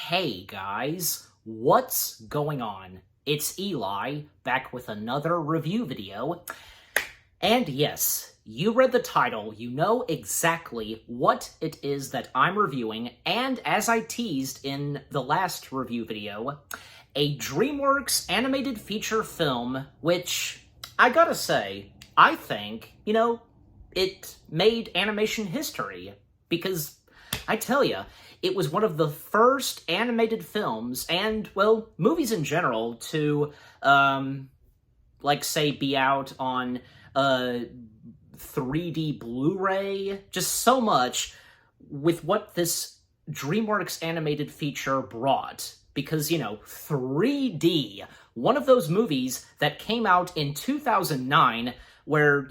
Hey guys, what's going on? It's Eli, back with another review video. And yes, you read the title, you know exactly what it is that I'm reviewing, and as I teased in the last review video, a DreamWorks animated feature film, which, I gotta say, I think, it made animation history, because I tell ya, it was one of the first animated films, and, well, movies in general, to, say, be out on, 3D Blu-ray, just so much with what this DreamWorks animated feature brought. Because, 3D, one of those movies that came out in 2009, where,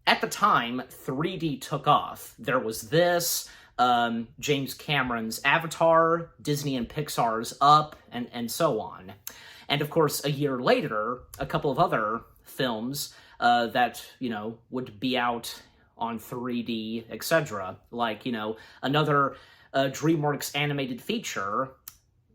at the time, 3D took off. There was this, James Cameron's Avatar, Disney and Pixar's Up, and so on. And of course, a year later, a couple of other films that, would be out on 3D, etc. Like, another DreamWorks animated feature,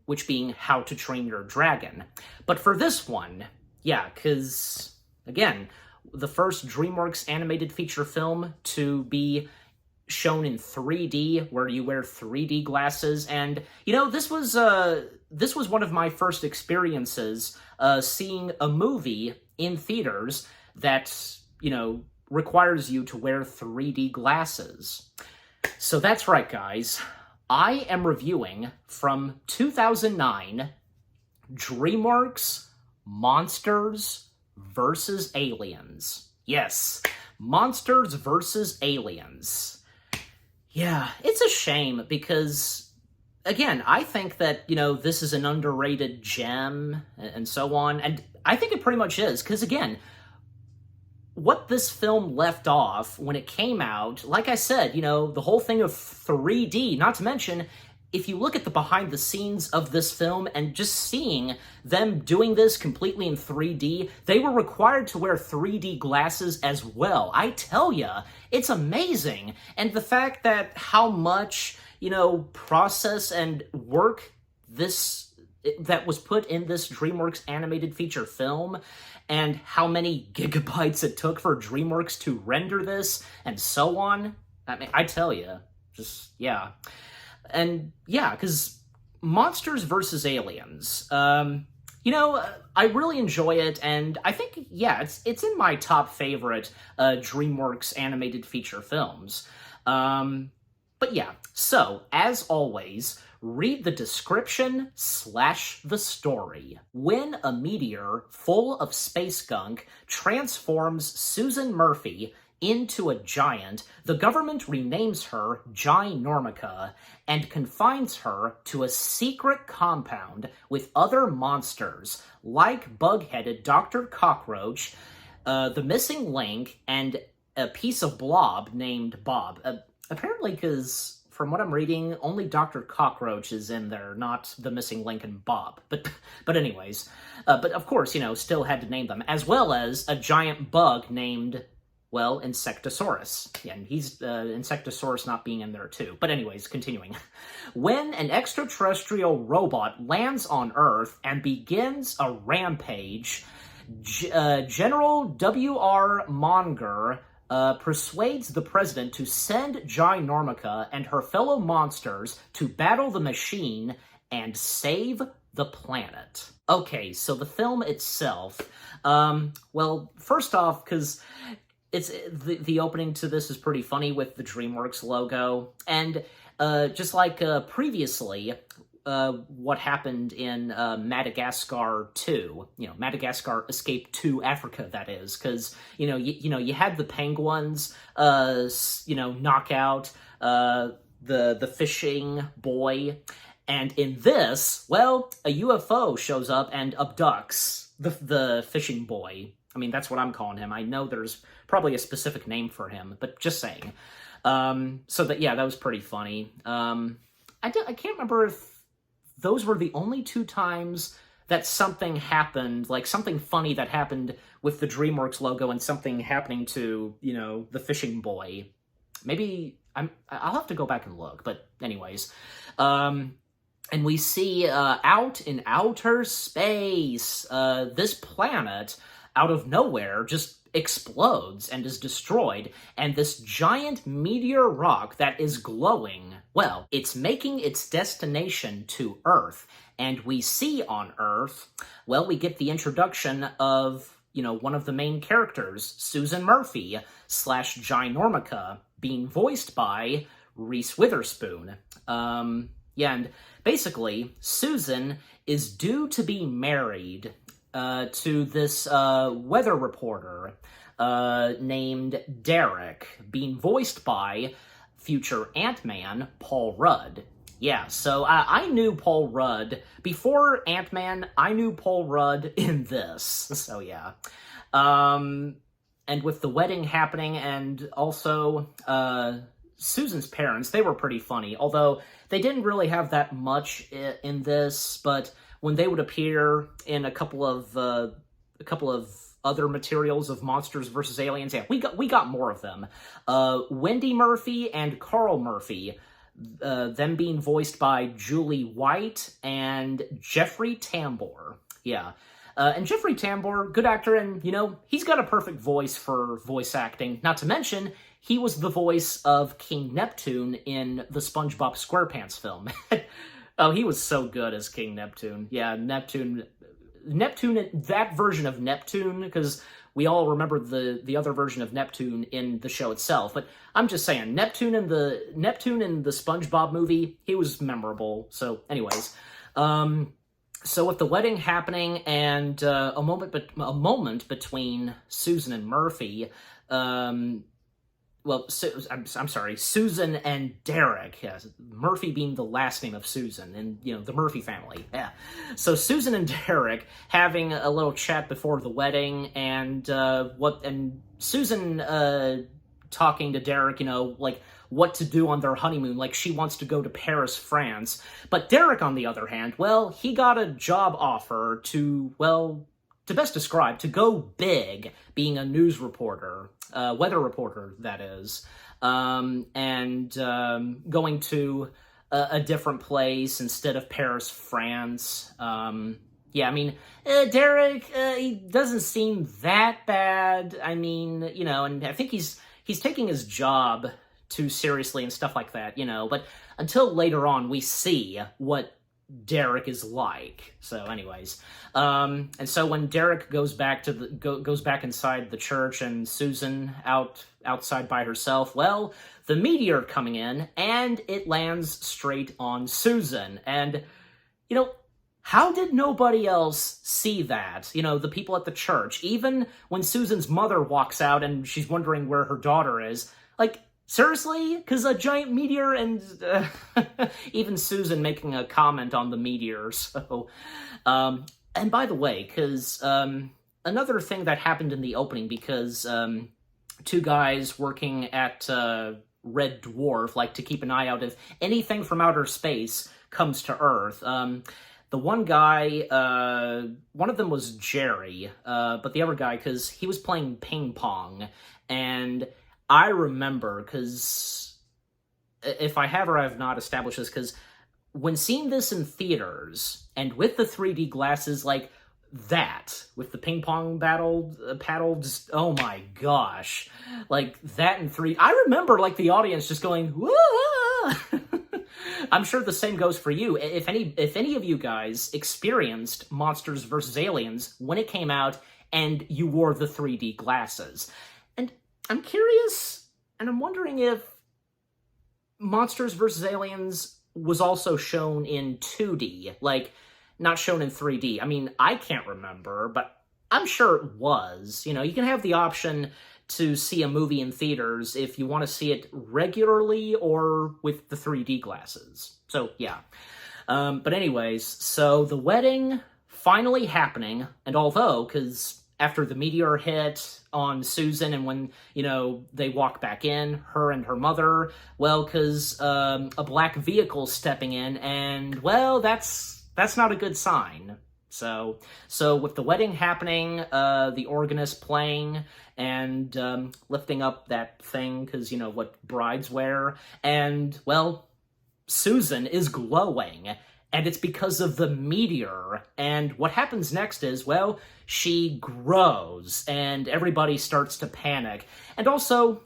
which being How to Train Your Dragon. But for this one, yeah, because, again, the first DreamWorks animated feature film to be shown in 3D, where you wear 3D glasses, and, this was one of my first experiences seeing a movie in theaters that, requires you to wear 3D glasses. So that's right, guys. I am reviewing, from 2009, DreamWorks Monsters vs. Aliens. Yes, Monsters vs. Aliens. Yeah, it's a shame because, again, I think that, this is an underrated gem and so on, and I think it pretty much is, because, again, what this film left off when it came out, like I said, the whole thing of 3D, not to mention, if you look at the behind the scenes of this film and just seeing them doing this completely in 3D, they were required to wear 3D glasses as well. I tell ya, it's amazing. And the fact that how much, process and work that was put in this DreamWorks animated feature film, and how many gigabytes it took for DreamWorks to render this, and so on. I mean, I tell you, just, yeah. And, yeah, because Monsters vs. Aliens, I really enjoy it, and I think, yeah, it's in my top favorite DreamWorks animated feature films. But yeah, so, as always, read the description / the story. When a meteor full of space gunk transforms Susan Murphy into a giant, the government renames her Ginormica and confines her to a secret compound with other monsters like bug-headed Dr. Cockroach, the missing link, and a piece of blob named Bob. Apparently, because from what I'm reading, only Dr. Cockroach is in there, not the missing link and Bob. But anyways, but of course, still had to name them, as well as a giant bug named, well, Insectosaurus. Yeah, and he's Insectosaurus not being in there too. But anyways, continuing. When an extraterrestrial robot lands on Earth and begins a rampage, General W.R. Monger persuades the president to send Ginormica and her fellow monsters to battle the machine and save the planet. Okay, so the film itself, well, first off, because it's the opening to this is pretty funny with the DreamWorks logo, and just like previously, what happened in Madagascar 2, Madagascar Escape to Africa, that is, because, you had the penguins, knock out the fishing boy, and in this, well, a UFO shows up and abducts the fishing boy. I mean, that's what I'm calling him. I know there's probably a specific name for him, but just saying. So that, yeah, that was pretty funny. I can't remember if those were the only two times that something happened, like something funny that happened with the DreamWorks logo and something happening to, the fishing boy. Maybe I'll have to go back and look, but anyways. And we see out in outer space, this planet, out of nowhere, just explodes and is destroyed, and this giant meteor rock that is glowing, well, it's making its destination to Earth. And we see on Earth, well, we get the introduction of, one of the main characters, Susan Murphy / Ginormica, being voiced by Reese Witherspoon. Yeah, and basically, Susan is due to be married to this weather reporter named Derek, being voiced by future Ant-Man, Paul Rudd. Yeah, so I knew Paul Rudd. Before Ant-Man, I knew Paul Rudd in this. So yeah. And with the wedding happening, and also Susan's parents, they were pretty funny, although they didn't really have that much in this, but when they would appear in a couple of other materials of Monsters vs. Aliens, yeah, we got more of them. Wendy Murphy and Carl Murphy, them being voiced by Julie White and Jeffrey Tambor. Yeah. And Jeffrey Tambor, good actor, and, he's got a perfect voice for voice acting. Not to mention, he was the voice of King Neptune in the SpongeBob SquarePants film. Oh, he was so good as King Neptune. Yeah, Neptune, that version of Neptune, because we all remember the other version of Neptune in the show itself. But I'm just saying, Neptune in the SpongeBob movie, he was memorable. So, anyways, so with the wedding happening and a moment between Susan and Murphy, I'm sorry, Susan and Derek. Yes, Murphy being the last name of Susan, and the Murphy family. Yeah, so Susan and Derek having a little chat before the wedding, and Susan talking to Derek, like what to do on their honeymoon, like she wants to go to Paris, France. But Derek, on the other hand, well, he got a job offer to best describe, to go big, being a news reporter, weather reporter, that is, and going to a different place instead of Paris, France. Yeah, I mean, Derek, he doesn't seem that bad. I mean, and I think he's taking his job too seriously and stuff like that, but until later on, we see what Derek is like. So anyways, and so when Derek goes back to goes back inside the church and Susan outside by herself, well, the meteor coming in and it lands straight on Susan. And how did nobody else see that? The people at the church, even when Susan's mother walks out and she's wondering where her daughter is, like, seriously? Because a giant meteor, and even Susan making a comment on the meteor. So, and by the way, because another thing that happened in the opening, because two guys working at Red Dwarf like to keep an eye out if anything from outer space comes to Earth. The one guy, one of them was Jerry, but the other guy, because he was playing ping pong, and I remember, because if I have or I have not established this, because when seeing this in theaters, and with the 3D glasses, like that, with the ping pong paddle, just, oh my gosh, like that in 3D, I remember, like, the audience just going, whoa! I'm sure the same goes for you. If any of you guys experienced Monsters vs. Aliens when it came out, and you wore the 3D glasses. And I'm curious, and I'm wondering if Monsters vs. Aliens was also shown in 2D, like, not shown in 3D. I mean, I can't remember, but I'm sure it was. You can have the option to see a movie in theaters if you want to see it regularly or with the 3D glasses. So, yeah. But anyways, so the wedding finally happening, and although, because after the meteor hit on Susan and when, they walk back in, her and her mother, well, because a black vehicle stepping in, and, well, that's not a good sign. So with the wedding happening, the organist playing, and lifting up that thing, because, what brides wear, and, well, Susan is glowing, and it's because of the meteor. And what happens next is, well, she grows, and everybody starts to panic. And also,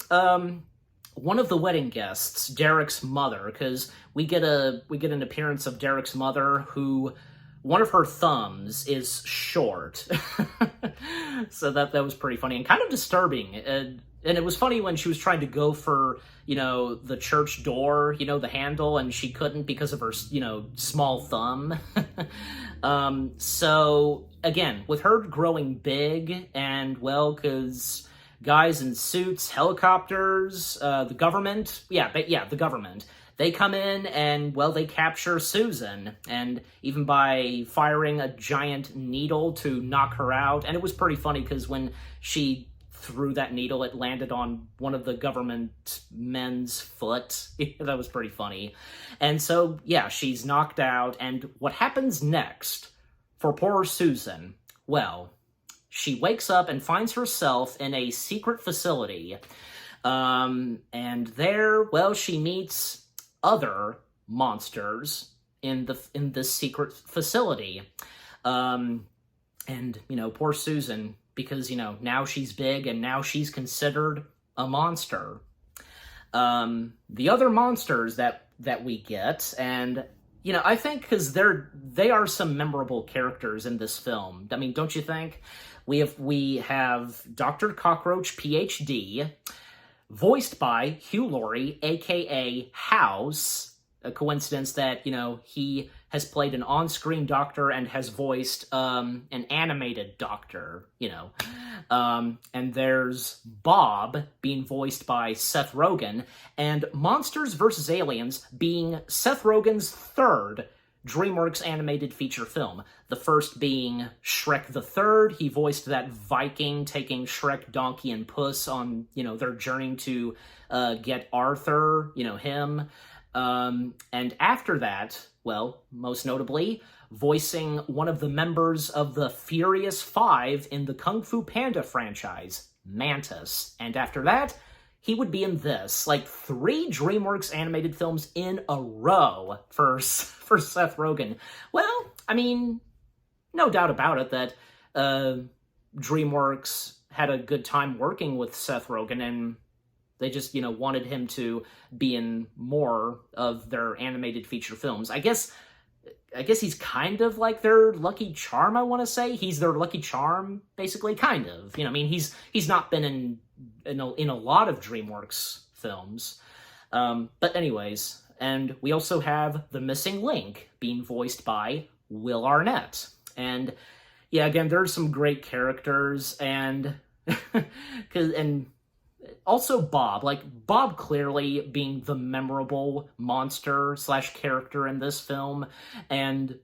one of the wedding guests, Derek's mother, because we get an appearance of Derek's mother, who one of her thumbs is short. So that was pretty funny and kind of disturbing. And it was funny when she was trying to go for, the church door, the handle, and she couldn't because of her, small thumb. So, again, with her growing big, and, well, because guys in suits, helicopters, the government, the government, they come in and, well, they capture Susan, and even by firing a giant needle to knock her out. And it was pretty funny because when she threw that needle, it landed on one of the government men's foot. That was pretty funny. And so, yeah, she's knocked out. And what happens next for poor Susan? Well, she wakes up and finds herself in a secret facility. And there, well, she meets other monsters in this secret facility. And, poor Susan, because, now she's big and now she's considered a monster. The other monsters that we get, and, I think because they are some memorable characters in this film. I mean, don't you think? We have Dr. Cockroach, PhD, voiced by Hugh Laurie, a.k.a. House. A coincidence that, he has played an on-screen doctor and has voiced an animated doctor, And there's Bob, being voiced by Seth Rogen, and Monsters vs. Aliens being Seth Rogen's third DreamWorks animated feature film. The first being Shrek the Third. He voiced that Viking taking Shrek, Donkey, and Puss on, their journey to get Arthur, him. And after that, well, most notably, voicing one of the members of the Furious Five in the Kung Fu Panda franchise, Mantis. And after that, he would be in this, 3 DreamWorks animated films in a row for Seth Rogen. Well, I mean, no doubt about it that DreamWorks had a good time working with Seth Rogen, and they just, wanted him to be in more of their animated feature films. I guess he's kind of like their Lucky Charm, I want to say. He's their Lucky Charm, basically, kind of. I mean, he's not been in a lot of DreamWorks films. But anyways, and we also have the Missing Link being voiced by Will Arnett. And, yeah, again, there's some great characters, and also Bob, Bob clearly being the memorable monster / character in this film. And,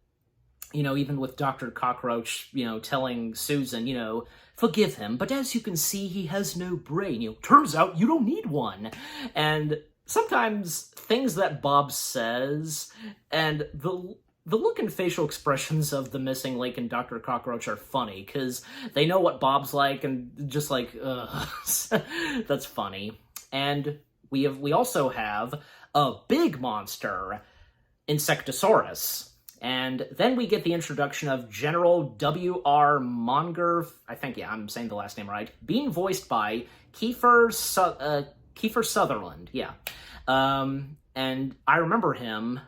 even with Dr. Cockroach, telling Susan, forgive him, but as you can see, he has no brain. Turns out you don't need one. And sometimes things that Bob says and the look and facial expressions of the Missing Link and Dr. Cockroach are funny, because they know what Bob's like, and just ugh. That's funny. And we also have a big monster, Insectosaurus. And then we get the introduction of General W.R. Monger, I think, yeah, I'm saying the last name right, being voiced by Kiefer Sutherland, yeah. And I remember him,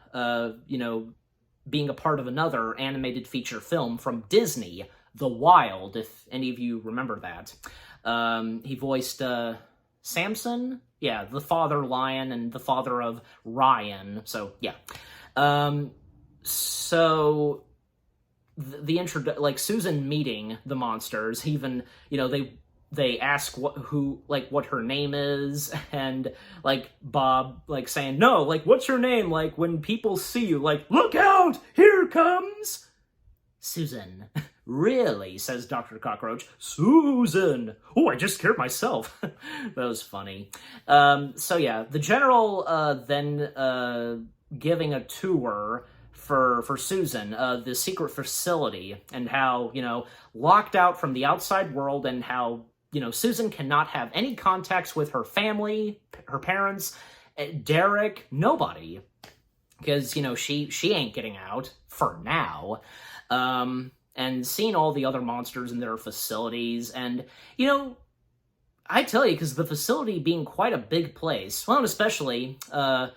being a part of another animated feature film from Disney, The Wild, if any of you remember that. He voiced Samson, yeah, the father lion and the father of Ryan, so yeah. So the Susan meeting the monsters, even, they ask what her name is, and Bob saying, no, what's your name? When people see you, look out, here comes Susan. Really, says Dr. Cockroach. Susan! Oh, I just scared myself. That was funny. So yeah, the general then giving a tour for Susan, the secret facility, and how, locked out from the outside world, and how, Susan cannot have any contacts with her family, her parents, Derek, nobody. because, she ain't getting out for now. And seeing all the other monsters in their facilities, and, I tell you, because the facility being quite a big place, well, and especially, for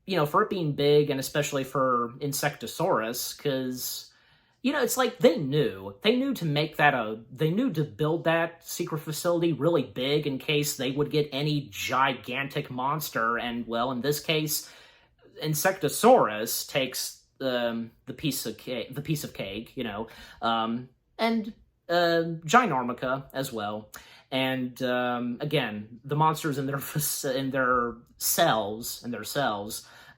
it being big, and especially for Insectosaurus, because, it's like they knew to build that secret facility really big in case they would get any gigantic monster, and, well, in this case, Insectosaurus takes the piece of cake, and Ginormica as well. And again, the monsters in their cells,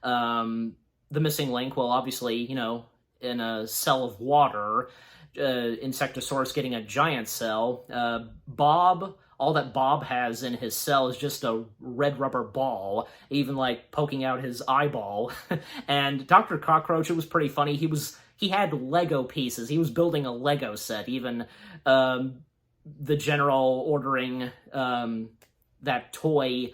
the missing link, well, obviously, in a cell of water, Insectosaurus getting a giant cell. Bob, all that Bob has in his cell is just a red rubber ball, even like poking out his eyeball. And Dr. Cockroach, it was pretty funny. He had Lego pieces. He was building a Lego set. Even the general ordering that toys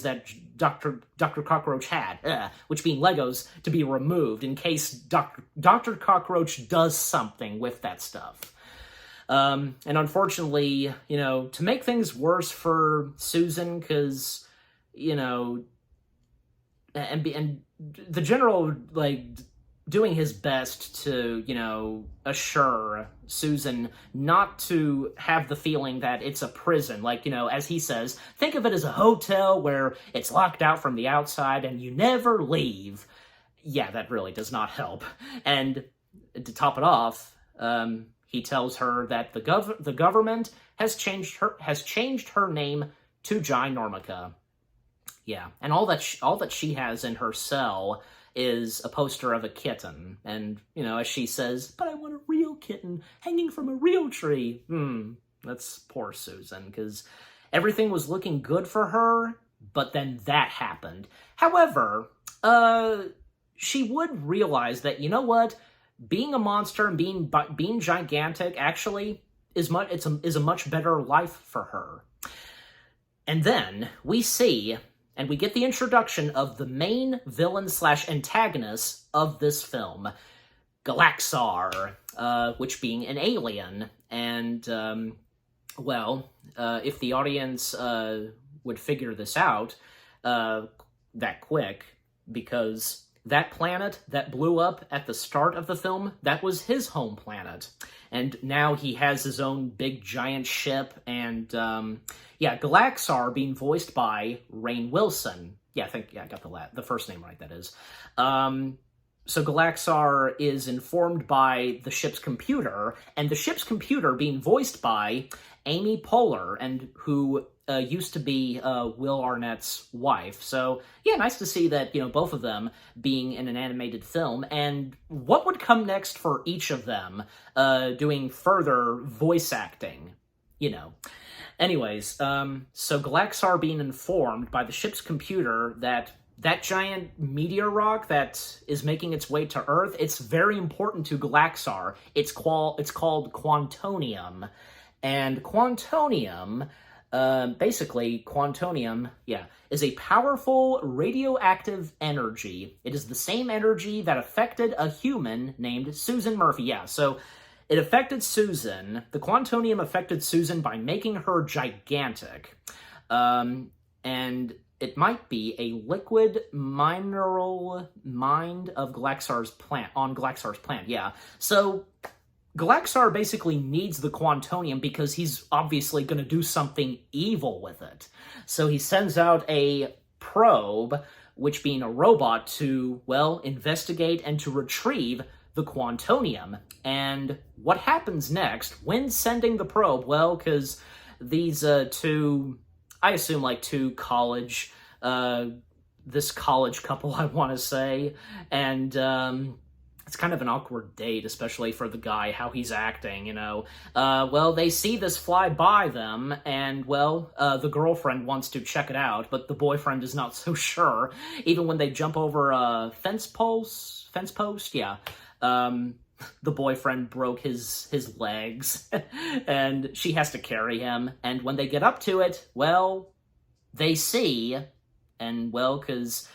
that Dr. Cockroach had, which being Legos, to be removed in case Dr. Cockroach does something with that stuff. And unfortunately, to make things worse for Susan, because, and the general, doing his best to, assure Susan not to have the feeling that it's a prison. As he says, think of it as a hotel where it's locked out from the outside and you never leave. Yeah, that really does not help. And to top it off, he tells her that the government has changed her name to Ginormica. Yeah, and all that she has in her cell is a poster of a kitten, and, as she says, but I want a real kitten hanging from a real tree. That's poor Susan, because everything was looking good for her, but then that happened. However, she would realize that, what? Being a monster and being gigantic actually is a much better life for her. And then we see, and we get the introduction of the main villain/antagonist of this film, Galaxar, which being an alien. And, if the audience would figure this out that quick, because that planet that blew up at the start of the film, that was his home planet. And now he has his own big giant ship, and, Galaxar being voiced by Rainn Wilson. I got the first name right, that is. So Galaxar is informed by the ship's computer, and the ship's computer being voiced by Amy Poehler, and who used to be Will Arnett's wife. So, nice to see that, both of them being in an animated film, and what would come next for each of them doing further voice acting, Anyways, so Galaxar being informed by the ship's computer that giant meteor rock that is making its way to Earth, it's very important to Galaxar. It's called Quantonium. And Quantonium, is a powerful radioactive energy. It is the same energy that affected a human named Susan Murphy. So it affected Susan. The Quantonium affected Susan by making her gigantic. And it might be a liquid mineral mind of Galaxar's plant, So Galaxar basically needs the Quantonium because he's obviously going to do something evil with it. So he sends out a probe, which being a robot, to, investigate and to retrieve the Quantonium. And what happens next when sending the probe? Because these two, I assume two college, this college couple, I want to say, and it's kind of an awkward date, especially for the guy, how he's acting, they see this fly by them, and, the girlfriend wants to check it out, but the boyfriend is not so sure, even when they jump over a fence post, the boyfriend broke his legs, and she has to carry him, and when they get up to it, they see And, well, because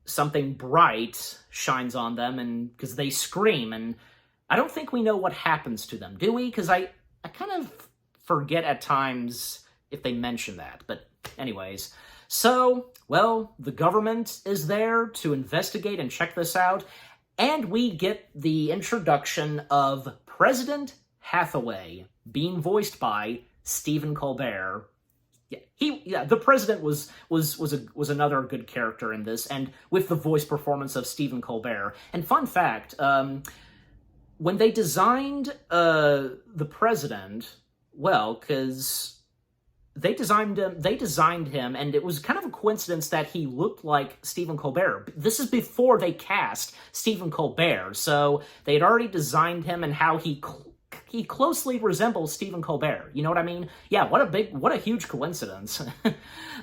something bright shines on them, and because they scream, and I don't think we know what happens to them, do we? Because I kind of forget at times if they mention that, but anyways. So, well, the government is there to investigate and check this out, and we get the introduction of President Hathaway, being voiced by Stephen Colbert. Yeah, the president was another good character in this, and with the voice performance of Stephen Colbert. And fun fact, when they designed the president, well, because they designed him, and it was kind of a coincidence that he looked like Stephen Colbert. This is before they cast Stephen Colbert, so they had already designed him and how he closely resembles Stephen Colbert. You know what I mean? Yeah, what a huge coincidence.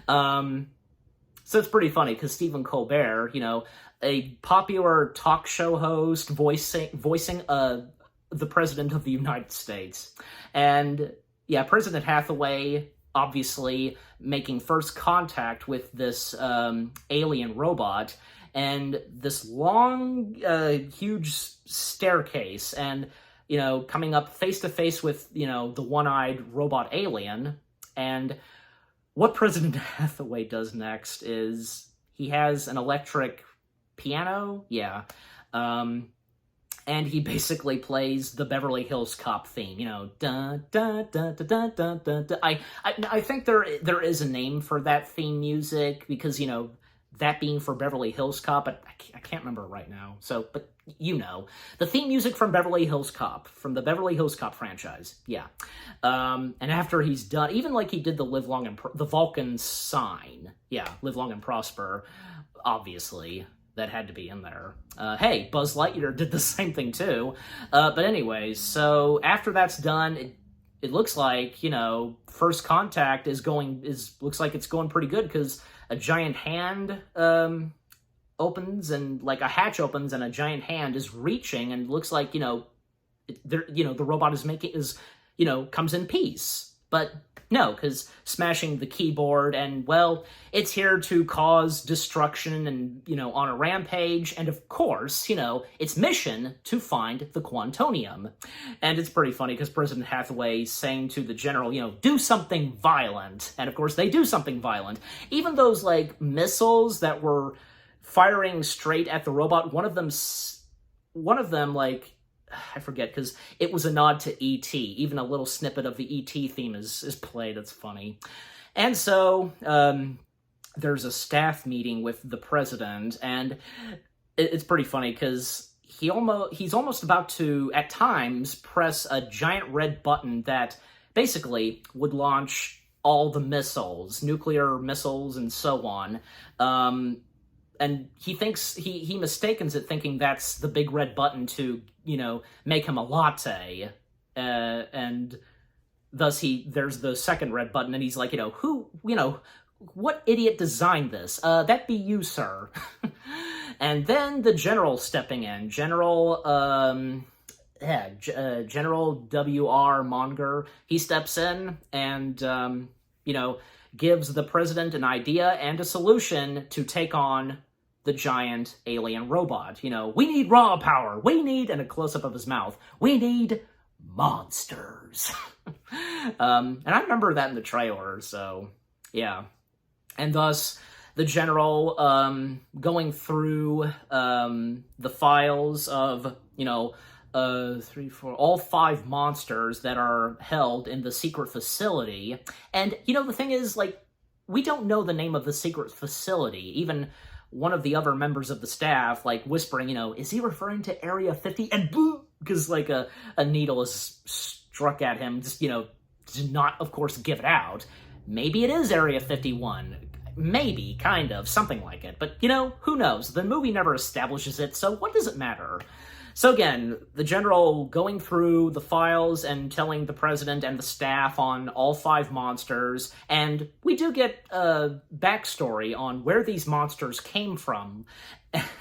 So it's pretty funny, because Stephen Colbert, a popular talk show host voicing the President of the United States. And yeah, President Hathaway obviously making first contact with this alien robot, and this long, huge staircase, and coming up face to face with, the one-eyed robot alien. And what President Hathaway does next is he has an electric piano, and he basically plays the Beverly Hills Cop theme, dun dun dun dun dun dun dun. Dun. I think there is a name for that theme music, because that being for Beverly Hills Cop, but I can't remember right now. So, but the theme music from Beverly Hills Cop, from the Beverly Hills Cop franchise, yeah. And after he's done, even like he did the Live Long and the Vulcan sign, yeah, Live Long and Prosper, obviously. That had to be in there. Hey, Buzz Lightyear did the same thing too. But anyways, so after that's done, it looks like, first contact looks like it's going pretty good, because a giant hand opens, and like a hatch opens, and a giant hand is reaching, and looks like, the robot comes in peace. But no, because smashing the keyboard, and, well, it's here to cause destruction and, on a rampage, and of course, its mission to find the Quantonium. And it's pretty funny, because President Hathaway saying to the general, do something violent. And of course, they do something violent. Even those, like, missiles that were firing straight at the robot, one of them, like, I forget, because it was a nod to E.T. Even a little snippet of the E.T. theme is played. It's funny. And so there's a staff meeting with the president, and it's pretty funny, because he's almost about to, at times, press a giant red button that basically would launch all the missiles, nuclear missiles, and so on. And he thinks, he mistakens it, thinking that's the big red button to, make him a latte. And thus there's the second red button, and he's like, what idiot designed this? That be you, sir. And then the general stepping in, General W.R. Monger, he steps in and, gives the president an idea and a solution to take on the giant alien robot. We need raw power. We need, and a close-up of his mouth, we need monsters. And I remember that in the trailer, so, yeah. And thus, the general, going through the files of, all 5 monsters that are held in the secret facility. And, the thing is, like, we don't know the name of the secret facility. Even one of the other members of the staff, like, whispering, is he referring to Area 50? And boom! Because, like, a needle is struck at him, just, to not, of course, give it out. Maybe it is Area 51. Maybe, kind of, something like it. But, who knows? The movie never establishes it, so what does it matter? So again, the general going through the files and telling the president and the staff on all 5 monsters, and we do get a backstory on where these monsters came from.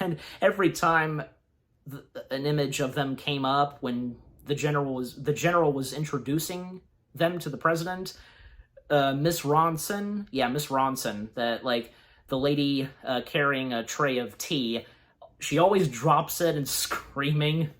And every time an image of them came up when the general was introducing them to the president, Miss Ronson, that, like, the lady carrying a tray of tea, she always drops it and screaming.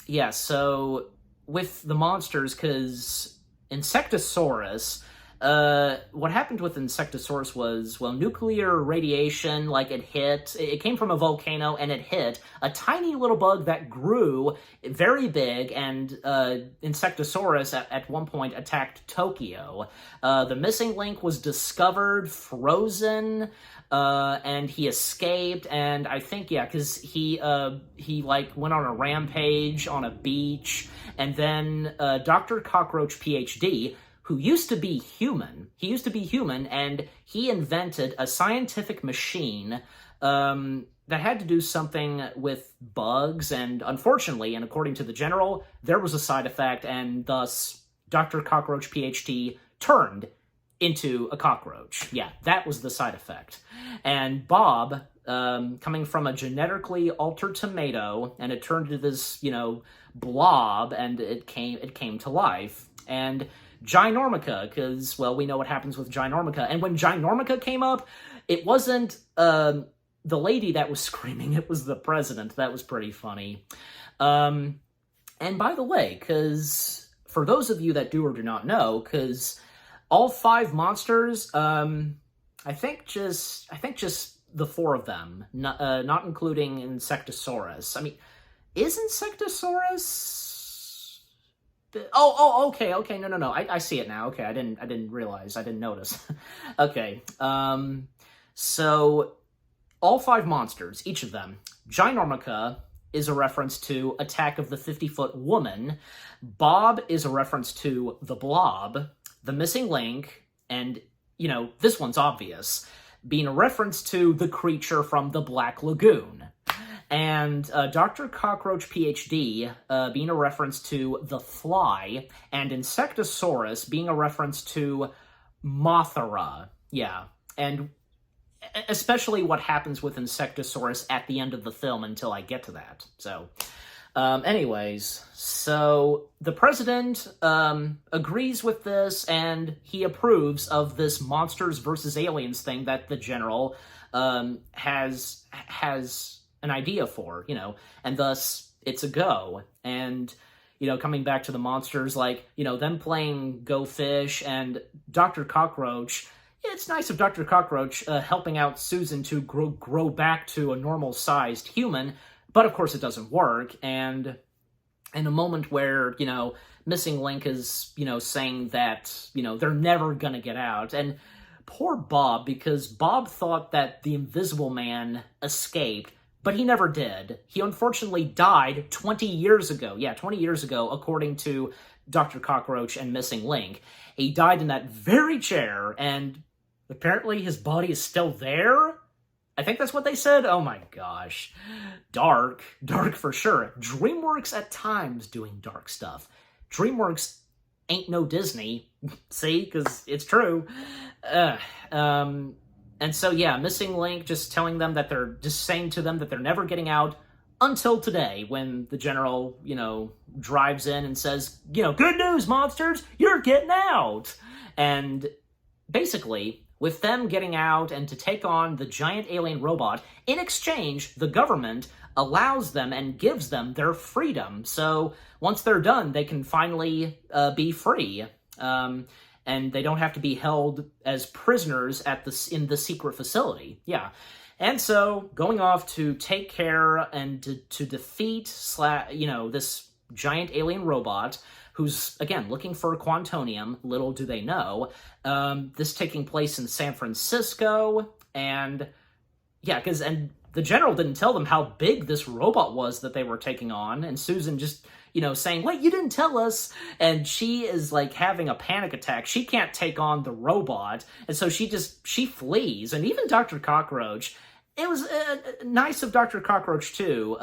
Yeah, so with the monsters, because Insectosaurus, what happened with Insectosaurus was, well, nuclear radiation, like, it came from a volcano, and it hit a tiny little bug that grew very big, and Insectosaurus at one point attacked Tokyo. The missing link was discovered, frozen, and he escaped, and I think, yeah, because he like, went on a rampage on a beach, and then Dr. Cockroach, PhD, who used to be human. He used to be human, and he invented a scientific machine that had to do something with bugs, and unfortunately, and according to the general, there was a side effect, and thus Dr. Cockroach, PhD, turned into a cockroach. Yeah, that was the side effect. And Bob, coming from a genetically altered tomato, and it turned into this, blob, and it came to life. And Ginormica, because, well, we know what happens with Ginormica. And when Ginormica came up, it wasn't the lady that was screaming, it was the president. That was pretty funny. And by the way, because for those of you that do or do not know, because all 5 monsters, I think just the 4 of them, not including Insectosaurus. I mean, is Insectosaurus... Okay, no. I see it now. Okay, I didn't realize. I didn't notice. Okay, so all 5 monsters, each of them. Ginormica is a reference to Attack of the 50-Foot Woman. Bob is a reference to the Blob. The Missing Link, and, this one's obvious, being a reference to the creature from the Black Lagoon. And Dr. Cockroach, PhD, being a reference to the Fly, and Insectosaurus being a reference to Mothra. Yeah, and especially what happens with Insectosaurus at the end of the film until I get to that. So, anyways, so the president agrees with this, and he approves of this monsters versus aliens thing that the general has an idea for, and thus it's a go. And, coming back to the monsters, like, them playing Go Fish and Dr. Cockroach, it's nice of Dr. Cockroach helping out Susan to grow back to a normal-sized human, but of course it doesn't work. And in a moment where, Missing Link is, saying that, they're never gonna get out, and poor Bob, because Bob thought that the Invisible Man escaped, but he never did. He unfortunately died 20 years ago. Yeah, 20 years ago, according to Dr. Cockroach and Missing Link. He died in that very chair, and apparently his body is still there? I think that's what they said? Oh my gosh. Dark for sure. DreamWorks at times doing dark stuff. DreamWorks ain't no Disney. See? Because it's true. And so, yeah, Missing Link just saying to them that they're never getting out until today, when the general, drives in and says, good news, monsters, you're getting out. And basically, with them getting out and to take on the giant alien robot, in exchange, the government allows them and gives them their freedom. So once they're done, they can finally be free. And they don't have to be held as prisoners in the secret facility. Yeah. And so, going off to take care and to defeat, this giant alien robot, who's, again, looking for Quantonium, little do they know. This taking place in San Francisco, and, yeah, and the general didn't tell them how big this robot was that they were taking on, and Susan just... saying, wait, you didn't tell us, and she is, like, having a panic attack. She can't take on the robot, and so she flees, and even Dr. Cockroach, it was nice of Dr. Cockroach, too,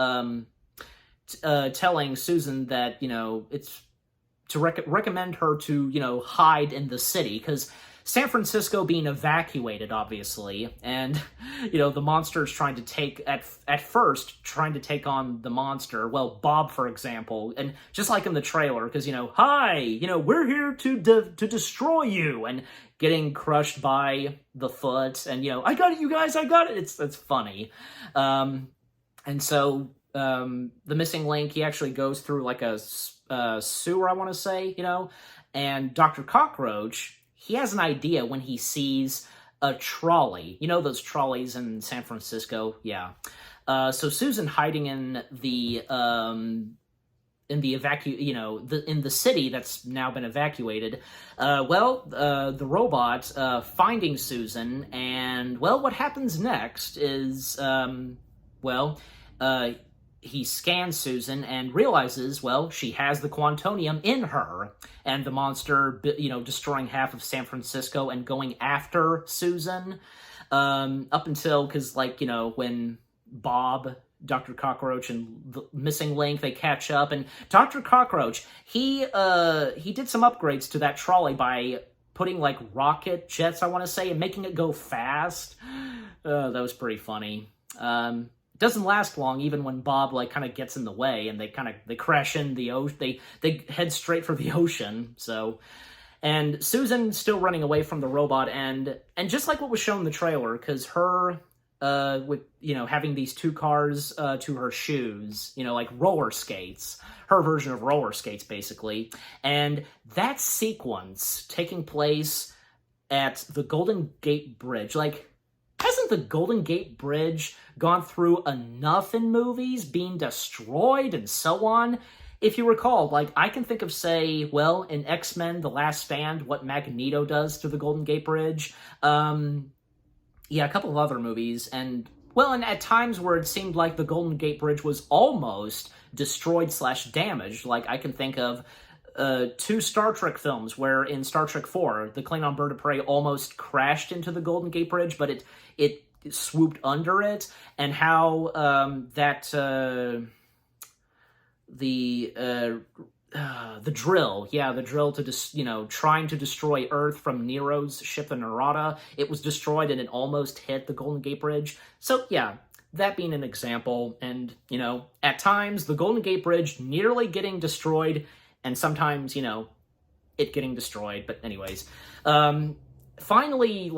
telling Susan that, it's to recommend her to, hide in the city, because San Francisco being evacuated, obviously, and, the monster's trying to take, at first, trying to take on the monster. Well, Bob, for example, and just like in the trailer, because, hi, we're here to destroy you, and getting crushed by the foot, and, I got it, you guys, I got it. It's funny. And so, the missing link, he actually goes through, like, a sewer, I want to say, and Dr. Cockroach, he has an idea when he sees a trolley. Those trolleys in San Francisco? Yeah. So Susan hiding in the in the city that's now been evacuated. The robot finding Susan, and what happens next is he scans Susan and realizes, she has the Quantonium in her, and the monster, destroying half of San Francisco and going after Susan, up until, because, when Bob, Dr. Cockroach, and the missing link, they catch up, and Dr. Cockroach, he did some upgrades to that trolley by putting, rocket jets, I want to say, and making it go fast. That was pretty funny. Doesn't last long, even when Bob kind of gets in the way, and they crash in the ocean. They head straight for the ocean. So, and Susan still running away from the robot, and just like what was shown in the trailer, because her with having these two cars to her shoes, like roller skates, her version of roller skates basically, and that sequence taking place at the Golden Gate Bridge, hasn't the Golden Gate Bridge gone through enough in movies, being destroyed and so on? If you recall, I can think of, say, in X-Men: The Last Stand, what Magneto does to the Golden Gate Bridge. A couple of other movies, and at times where it seemed like the Golden Gate Bridge was almost destroyed/damaged. I can think of two Star Trek films where in Star Trek IV, the Klingon bird of prey almost crashed into the Golden Gate Bridge, but it swooped under it, and how the drill, the drill to trying to destroy Earth from Nero's ship, the Narada, it was destroyed and it almost hit the Golden Gate Bridge. So that being an example, and at times the Golden Gate Bridge nearly getting destroyed, and sometimes it getting destroyed. But anyways, finally,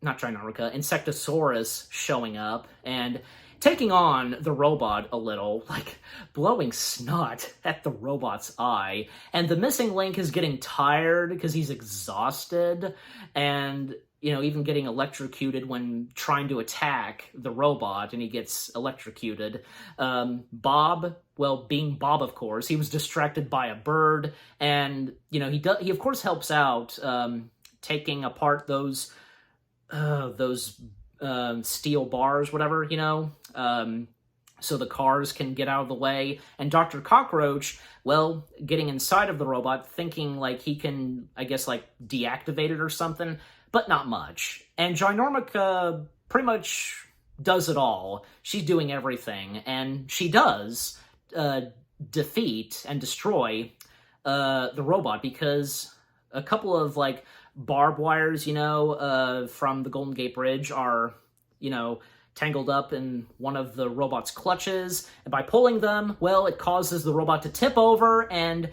not Ginorca, Insectosaurus showing up and taking on the robot a little, blowing snot at the robot's eye. And the missing link is getting tired because he's exhausted, and, even getting electrocuted when trying to attack the robot, and he gets electrocuted. Bob, being Bob, of course, he was distracted by a bird, and, he of course helps out, taking apart those steel bars, whatever, so the cars can get out of the way. And Dr. Cockroach, getting inside of the robot, thinking he can, I guess, deactivate it or something, but not much. And Ginormica pretty much does it all. She's doing everything, and she does defeat and destroy the robot, because a couple of, barbed wires, from the Golden Gate Bridge are, tangled up in one of the robot's clutches, and by pulling them, it causes the robot to tip over, and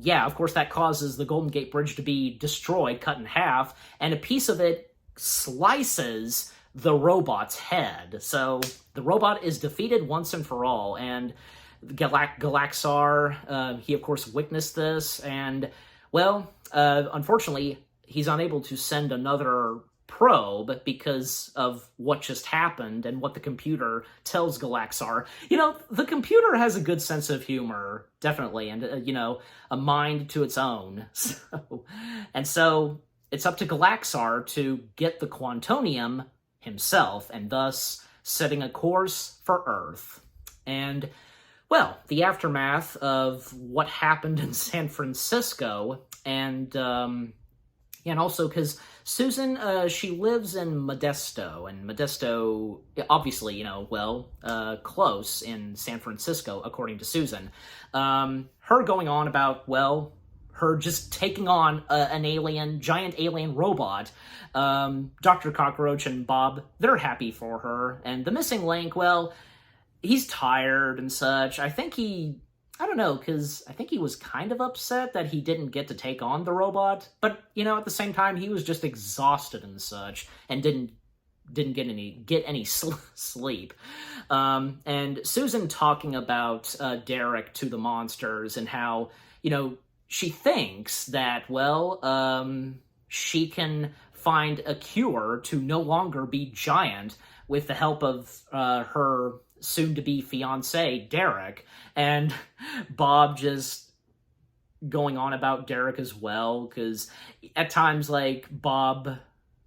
of course that causes the Golden Gate Bridge to be destroyed, cut in half, and a piece of it slices the robot's head. So the robot is defeated once and for all, and Galaxar, he of course witnessed this, and, unfortunately, he's unable to send another probe because of what just happened and what the computer tells Galaxar. The computer has a good sense of humor, definitely, and, a mind to its own. So it's up to Galaxar to get the Quantonium himself, and thus setting a course for Earth. And, the aftermath of what happened in San Francisco, and also because Susan, she lives in Modesto, and Modesto, obviously, close in San Francisco, according to Susan. Her going on about, her just taking on an giant alien robot, Dr. Cockroach and Bob, they're happy for her. And the missing link, well, he's tired and such. I don't know, because I think he was kind of upset that he didn't get to take on the robot. But, at the same time, he was just exhausted and such, and didn't get any sleep. And Susan talking about Derek to the monsters and how, she thinks that, she can find a cure to no longer be giant with the help of her soon-to-be fiancé, Derek. And Bob just going on about Derek as well, because at times, Bob...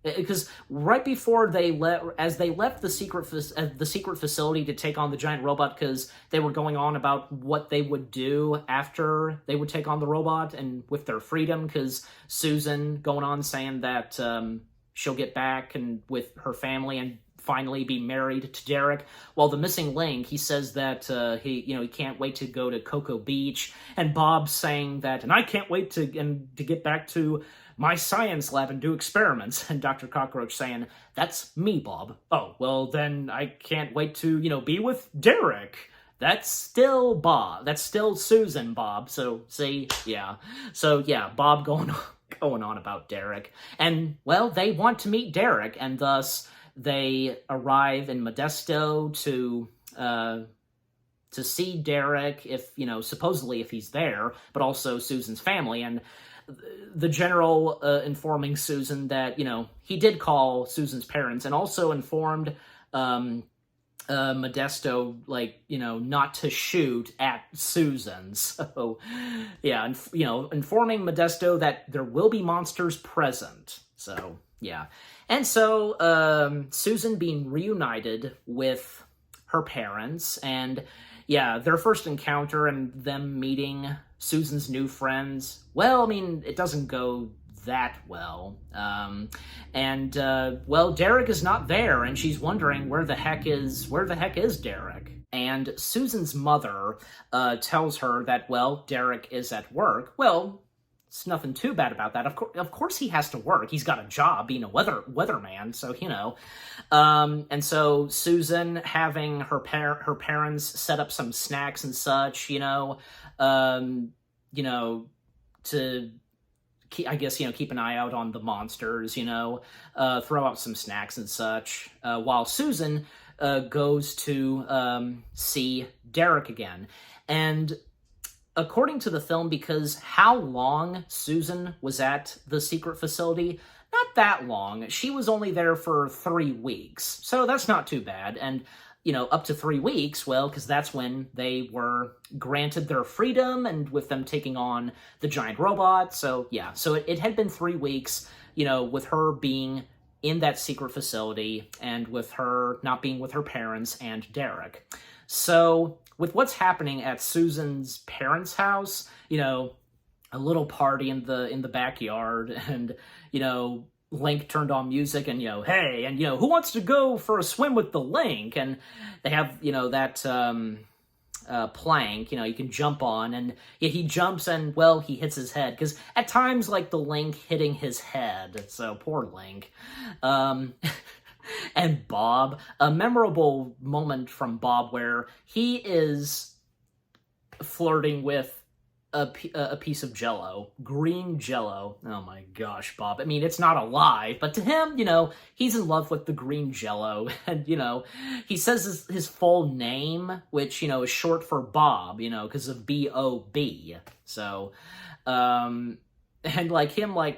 Because right before they left the secret facility to take on the giant robot, because they were going on about what they would do after they would take on the robot and with their freedom, because Susan going on saying that she'll get back and with her family and finally be married to Derek. While the missing link, he says that he can't wait to go to Cocoa Beach, and Bob's saying that, and I can't wait to get back to my science lab and do experiments. And Dr. Cockroach saying, that's me, Bob. Oh, well, then I can't wait to, be with Derek. That's still Bob. That's still Susan, Bob. So, see, yeah. So, yeah, Bob going on about Derek. And, well, they want to meet Derek, and thus they arrive in Modesto to see Derek, if, supposedly if he's there, but also Susan's family. And the general informing Susan that, he did call Susan's parents, and also informed Modesto, not to shoot at Susan. So, yeah, informing Modesto that there will be monsters present. So, yeah. And so, Susan being reunited with her parents, and, yeah, their first encounter and them meeting Susan's new friends, well, it doesn't go that well. Derek is not there, and she's wondering where the heck is Derek. And Susan's mother tells her that, Derek is at work. Well, it's nothing too bad about that. Of course he has to work. He's got a job being a weatherman, so, And so Susan having her parents set up some snacks and such, to keep an eye out on the monsters, throw out some snacks and such, while Susan goes to see Derek again. And according to the film, because how long Susan was at the secret facility, not that long. She was only there for 3 weeks, so that's not too bad. And up to 3 weeks, because that's when they were granted their freedom, and with them taking on the giant robot. So, yeah, so it had been 3 weeks, with her being in that secret facility, and with her not being with her parents and Derek. So, with what's happening at Susan's parents' house, a little party in the backyard, and, Link turned on music, and, hey, and, who wants to go for a swim with the Link? And they have, that plank, you can jump on, and he jumps, and, he hits his head, because at times, the Link hitting his head, so poor Link. And Bob, a memorable moment from Bob where he is flirting with a piece of Jell-O, green Jell-O. Oh my gosh, Bob. It's not alive, but to him, he's in love with the green Jell-O, and, he says his full name, which, is short for Bob, because of B-O-B. So, and, him,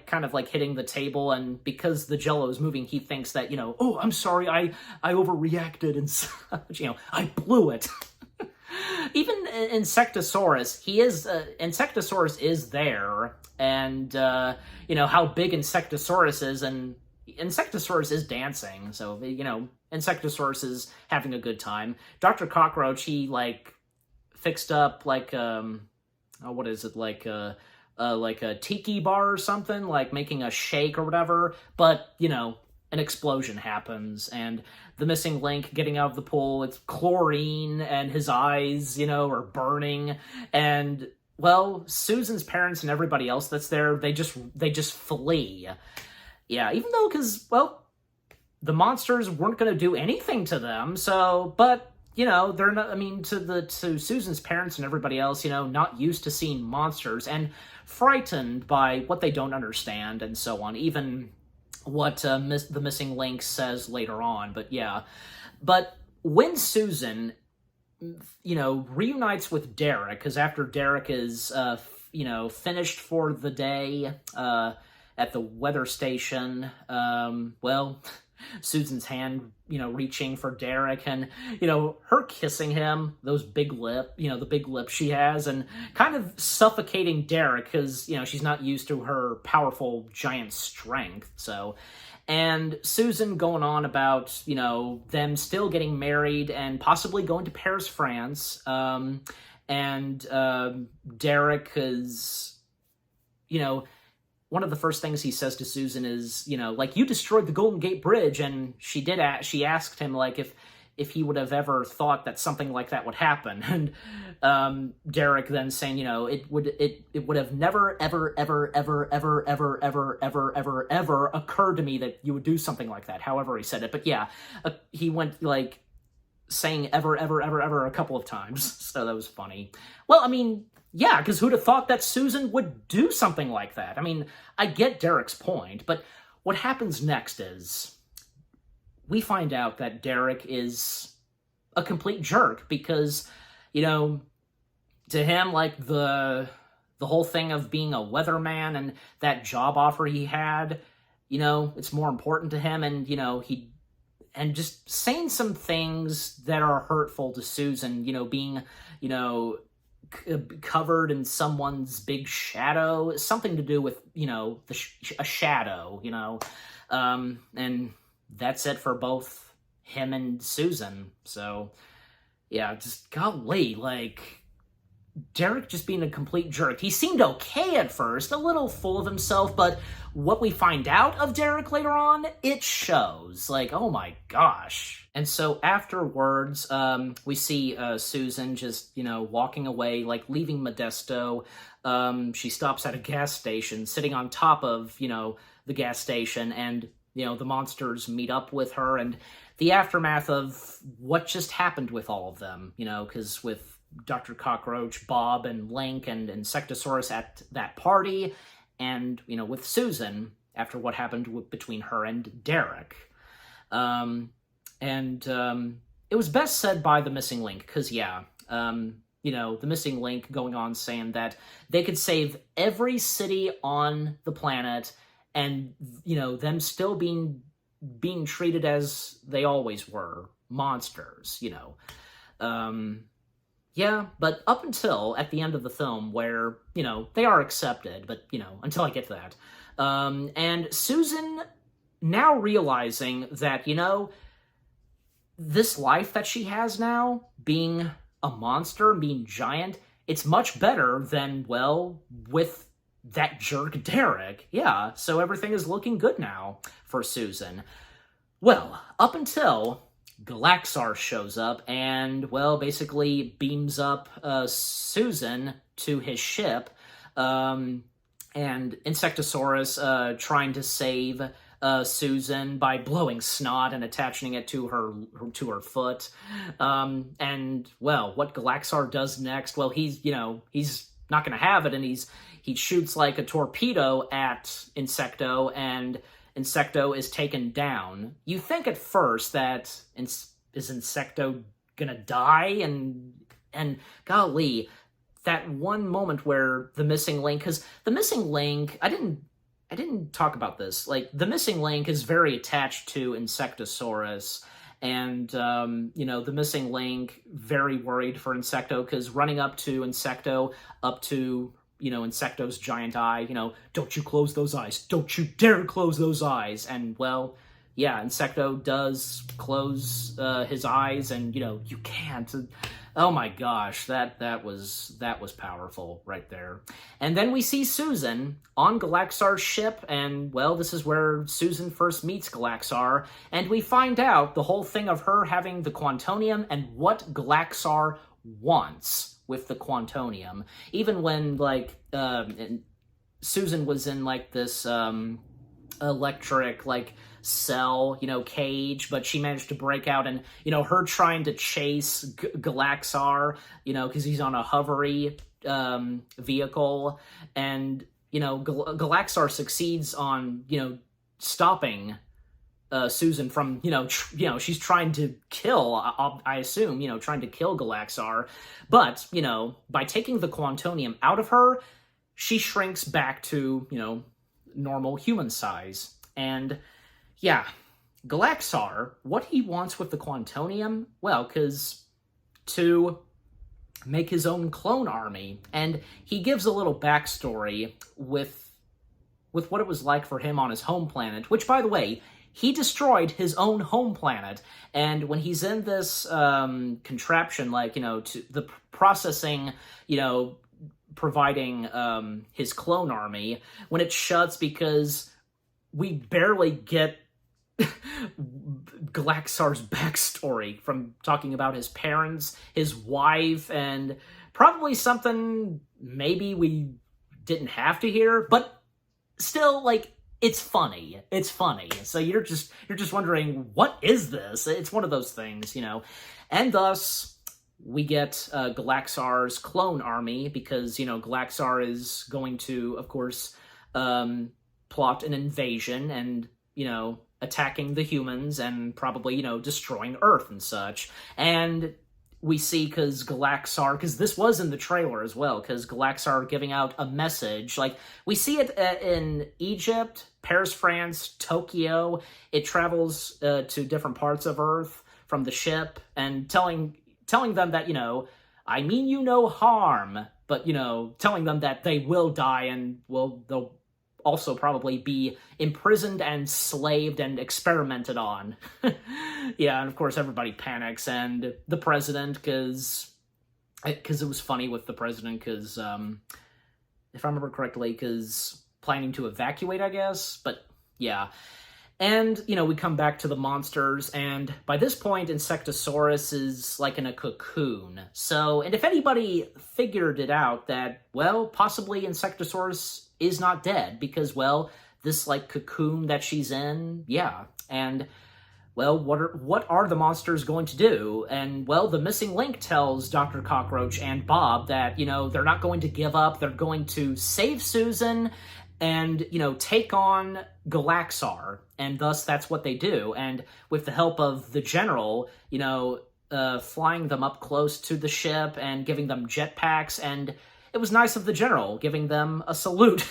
kind of, hitting the table, and because the Jell-O is moving, he thinks that, oh, I'm sorry, I overreacted, and such, I blew it. Even Insectosaurus, Insectosaurus is there, and, how big Insectosaurus is, and Insectosaurus is dancing, so, Insectosaurus is having a good time. Dr. Cockroach, he, fixed up, what is it, like a tiki bar or something, making a shake or whatever, but, an explosion happens, and the missing Link getting out of the pool, it's chlorine, and his eyes, are burning, and well, Susan's parents and everybody else that's there, they just flee. Yeah, even though, because, well, the monsters weren't going to do anything to them, so, but, you know, they're not, I mean, to Susan's parents and everybody else, you know, not used to seeing monsters and frightened by what they don't understand and so on, even what the missing link says later on, but yeah. But when Susan, you know, reunites with Derek, because after Derek is, you know, finished for the day at the weather station, well, Susan's hand, you know, reaching for Derek, and, you know, her kissing him, those big lip, you know, the big lips she has, and kind of suffocating Derek because, you know, she's not used to her powerful giant strength, so. And Susan going on about, you know, them still getting married and possibly going to Paris, France, and Derek is, you know, one of the first things he says to Susan is, you know, like, you destroyed the Golden Gate Bridge, and she asked him, like, if he would have ever thought that something like that would happen, and Derek then saying, you know, it would have never, ever, ever, ever, ever, ever, ever, ever, ever, ever occurred to me that you would do something like that, however he said it, but yeah, he went, like, saying ever, ever, ever, ever a couple of times, so that was funny. Well, I mean, yeah, because who'd have thought that Susan would do something like that? I mean, I get Derek's point, but what happens next is we find out that Derek is a complete jerk because, you know, to him, like, the whole thing of being a weatherman and that job offer he had, you know, it's more important to him, and, you know, and just saying some things that are hurtful to Susan, you know, being, you know, covered in someone's big shadow, something to do with, you know, a shadow, you know, and that's it for both him and Susan. So yeah, just golly, like, Derek just being a complete jerk. He seemed okay at first, a little full of himself, but what we find out of Derek later on, it shows. Like, oh my gosh. And so afterwards, we see Susan just, you know, walking away, like leaving Modesto. She stops at a gas station, sitting on top of, you know, the gas station, and, you know, the monsters meet up with her, and the aftermath of what just happened with all of them, you know, because with Dr. Cockroach, Bob, and Link, and Insectosaurus at that party, and, you know, with Susan, after what happened between her and Derek. It was best said by the Missing Link, because, yeah, you know, the Missing Link going on saying that they could save every city on the planet, and, you know, them still being treated as they always were, monsters, you know. Yeah, but up until at the end of the film where, you know, they are accepted, but, you know, until I get to that. And Susan now realizing that, you know, this life that she has now, being a monster, being giant, it's much better than, well, with that jerk Derek. Yeah, so everything is looking good now for Susan. Well, up until Galaxar shows up and, well, basically beams up Susan to his ship, and Insectosaurus trying to save Susan by blowing snot and attaching it to her foot. And, well, what Galaxar does next, well, he's not going to have it, and he shoots like a torpedo at Insecto, and Insecto is taken down. You think at first that is Insecto gonna die? And golly, that one moment where the Missing Link, because the Missing Link, I didn't talk about this. Like, the Missing Link is very attached to Insectosaurus, and you know, the Missing Link very worried for Insecto, because running up to Insecto, up to, you know, Insecto's giant eye, you know, don't you close those eyes, don't you dare close those eyes, and, well, yeah, Insecto does close his eyes, and, you know, you can't. Oh my gosh, that was powerful right there. And then we see Susan on Galaxar's ship, and, well, this is where Susan first meets Galaxar, and we find out the whole thing of her having the Quantonium and what Galaxar once with the Quantonium. Even when, like, Susan was in, like, this, electric, like, cell, cage, but she managed to break out, and, her trying to chase Galaxar, because he's on a hovery, vehicle, and, Galaxar succeeds on, stopping Susan from, she's trying to kill, I assume, trying to kill Galaxar. But, by taking the Quantonium out of her, she shrinks back to, normal human size. And, yeah, Galaxar, what he wants with the Quantonium, well, because to make his own clone army. And he gives a little backstory with what it was like for him on his home planet, which, by the way, he destroyed his own home planet. And when he's in this contraption, like, to the processing, providing his clone army, when it shuts, because we barely get Galaxar's backstory from talking about his parents, his wife, and probably something maybe we didn't have to hear, but still, like, it's funny. It's funny. So you're just wondering, what is this? It's one of those things, And thus, we get Galaxar's clone army, because, Galaxar is going to, of course, plot an invasion and, attacking the humans and probably, destroying Earth and such. And we see, because this was in the trailer as well, because Galaxar giving out a message. Like, we see it in Egypt, Paris, France, Tokyo. It travels to different parts of Earth from the ship, and telling them that, I mean you no harm, but, telling them that they will die, and they'll also probably be imprisoned and slaved and experimented on. Yeah, and of course everybody panics, and the president, because it was funny with the president, because, if I remember correctly, because planning to evacuate, I guess, but yeah. And, we come back to the monsters, and by this point, Insectosaurus is, like, in a cocoon. So, and if anybody figured it out that, well, possibly Insectosaurus is not dead, because, well, this, like, cocoon that she's in, yeah. And, well, what are the monsters going to do? And, well, the missing link tells Dr. Cockroach and Bob that, they're not going to give up. They're going to save Susan and, take on Galaxar. And thus, that's what they do. And with the help of the general, flying them up close to the ship and giving them jetpacks. And it was nice of the general giving them a salute.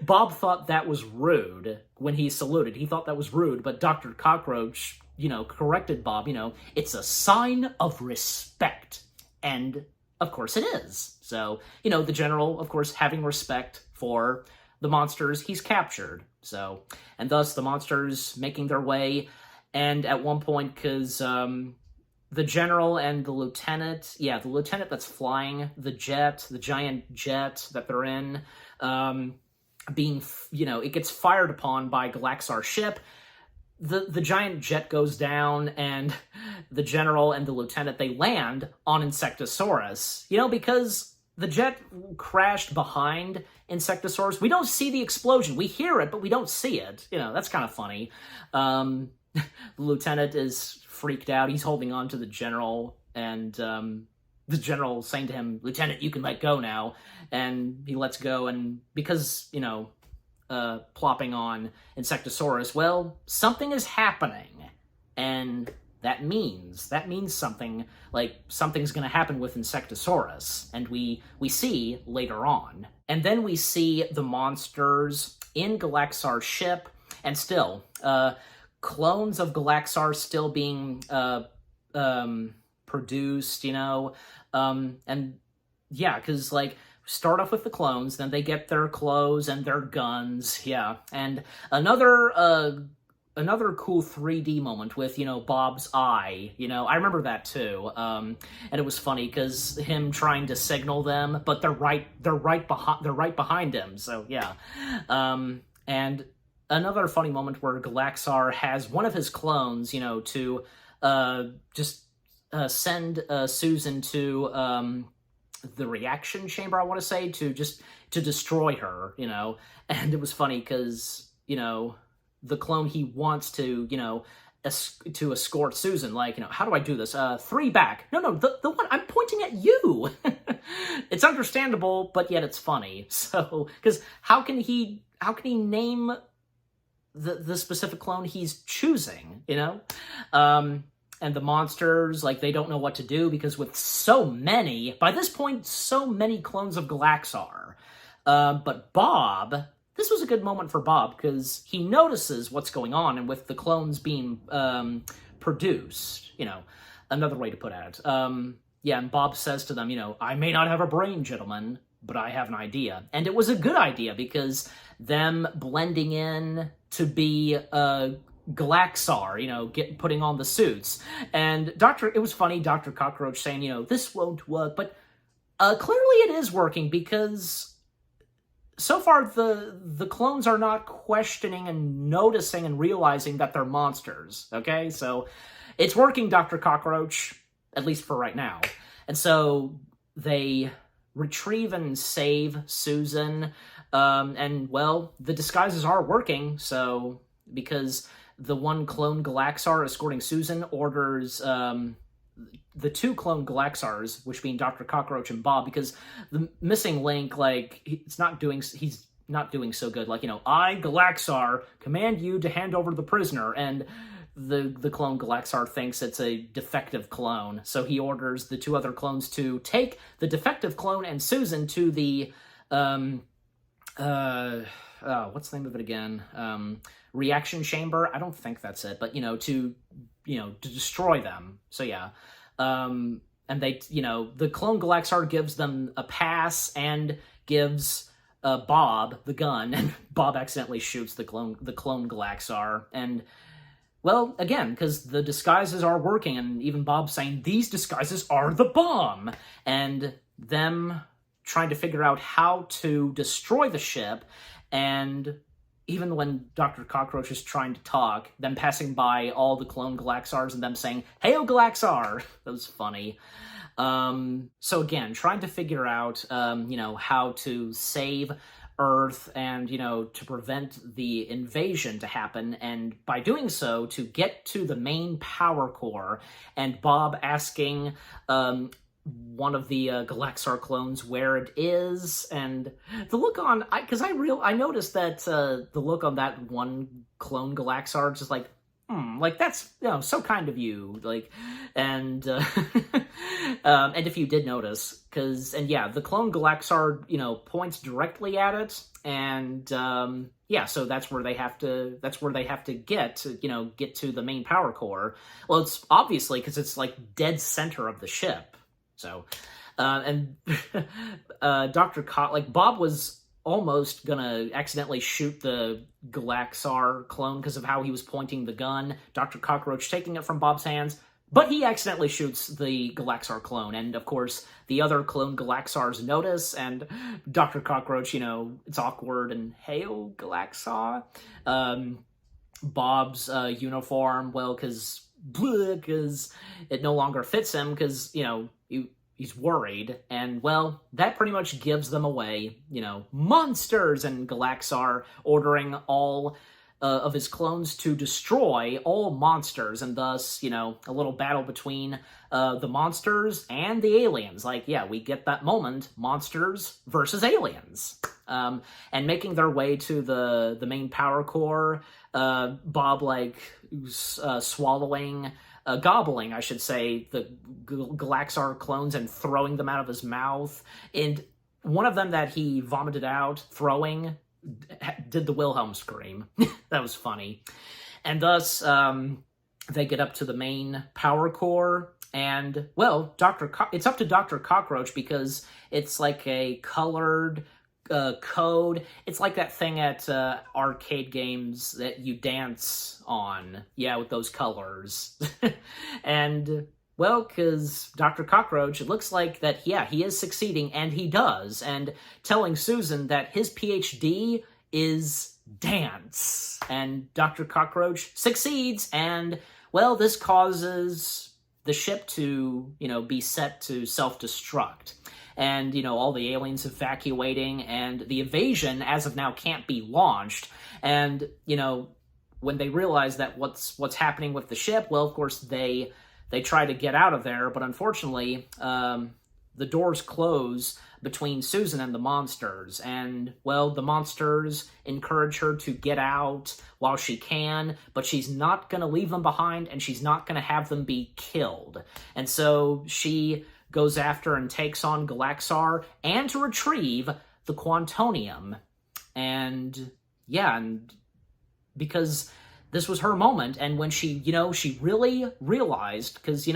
Bob thought that was rude when he saluted. He thought that was rude, but Dr. Cockroach, corrected Bob, it's a sign of respect. And, of course, it is. So, the general, of course, having respect for the monsters he's captured. So, and thus the monsters making their way, and at one point, because the general and the lieutenant, the lieutenant that's flying the giant jet that they're in, being, it gets fired upon by Galaxar's ship. The giant jet goes down, and the general and the lieutenant, they land on Insectosaurus, because the jet crashed behind Insectosaurus. We don't see the explosion. We hear it, but we don't see it. That's kind of funny. The lieutenant is freaked out. He's holding on to the general, and the general saying to him, "Lieutenant, you can let go now." And he lets go, and because, plopping on Insectosaurus, well, something is happening. And that means something, like something's going to happen with Insectosaurus, and we see later on. And then we see the monsters in Galaxar's ship, and still, clones of Galaxar still being produced, and yeah, because, like, start off with the clones, then they get their clothes and their guns, yeah. And another cool 3D moment with, Bob's eye, I remember that too. And it was funny because him trying to signal them, but they're right behind him. So yeah. And another funny moment where Galaxar has one of his clones, to just send Susan to the reaction chamber, I want to say, to destroy her, And it was funny because, the clone he wants to, to escort Susan, like, how do I do this? 3 back. No, the one, I'm pointing at you. It's understandable, but yet it's funny. So, because how can he name the specific clone he's choosing, And the monsters, like, they don't know what to do because with by this point, so many clones of Galaxar. But Bob, this was a good moment for Bob because he notices what's going on, and with the clones being produced, another way to put it. And Bob says to them, I may not have a brain, gentlemen, but I have an idea. And it was a good idea because them blending in to be Galaxar, putting on the suits. And it was funny, Dr. Cockroach saying, this won't work, but clearly it is working because so far the clones are not questioning and noticing and realizing that they're monsters, okay? So it's working, Dr. Cockroach, at least for right now. And so they retrieve and save Susan, and, well, the disguises are working, so because the one clone Galaxar escorting Susan orders the 2 clone Galaxars, which being Dr. Cockroach and Bob, because the missing link, like, he's not doing so good. Like, I, Galaxar, command you to hand over the prisoner, and the clone Galaxar thinks it's a defective clone, so he orders the 2 other clones to take the defective clone and Susan to the, what's the name of it again? Reaction chamber? I don't think that's it, but, to destroy them. So, yeah. And they, the clone Galaxar gives them a pass and gives Bob the gun, and Bob accidentally shoots the clone Galaxar, and, well, again, because the disguises are working, and even Bob saying, these disguises are the bomb, and them trying to figure out how to destroy the ship, and even when Dr. Cockroach is trying to talk, them passing by all the clone Galaxars and them saying, "Hail Galaxar!" That was funny. So again, trying to figure out, how to save Earth and, to prevent the invasion to happen, and by doing so, to get to the main power core, and Bob asking, one of the Galaxar clones where it is, and the look on, I noticed that the look on that one clone Galaxar, just like, like, that's, so kind of you, like, and, and if you did notice, the clone Galaxar, points directly at it, and, so that's where they have to get to the main power core. Well, it's obviously because it's, like, dead center of the ship. So, and Bob was almost gonna accidentally shoot the Galaxar clone because of how he was pointing the gun, Dr. Cockroach taking it from Bob's hands, but he accidentally shoots the Galaxar clone, and of course, the other clone Galaxars notice, and Dr. Cockroach, it's awkward, and hail Galaxar. Bob's uniform, well, because it no longer fits him, because, he's worried, and, well, that pretty much gives them away, monsters, and Galaxar ordering all of his clones to destroy all monsters, and thus, a little battle between the monsters and the aliens. Like, yeah, we get that moment, monsters versus aliens. And making their way to the main power core, Bob, gobbling, I should say, the Galaxar clones and throwing them out of his mouth. And one of them that he vomited out, throwing, did the Wilhelm scream. That was funny. And thus, they get up to the main power core, and, well, it's up to Dr. Cockroach because it's like a colored code. It's like that thing at arcade games that you dance on. Yeah, with those colors. And, well, because Dr. Cockroach, it looks like that, yeah, he is succeeding, and he does, and telling Susan that his PhD is dance. And Dr. Cockroach succeeds, and, well, this causes the ship to, be set to self-destruct. And, all the aliens evacuating, and the invasion, as of now, can't be launched. And, when they realize that what's happening with the ship, well, of course, they try to get out of there, but unfortunately, the doors close between Susan and the monsters, and, well, the monsters encourage her to get out while she can, but she's not going to leave them behind, and she's not going to have them be killed. And so she goes after and takes on Galaxar, and to retrieve the Quantonium. And, yeah, and because this was her moment, and when she, she really realized, because,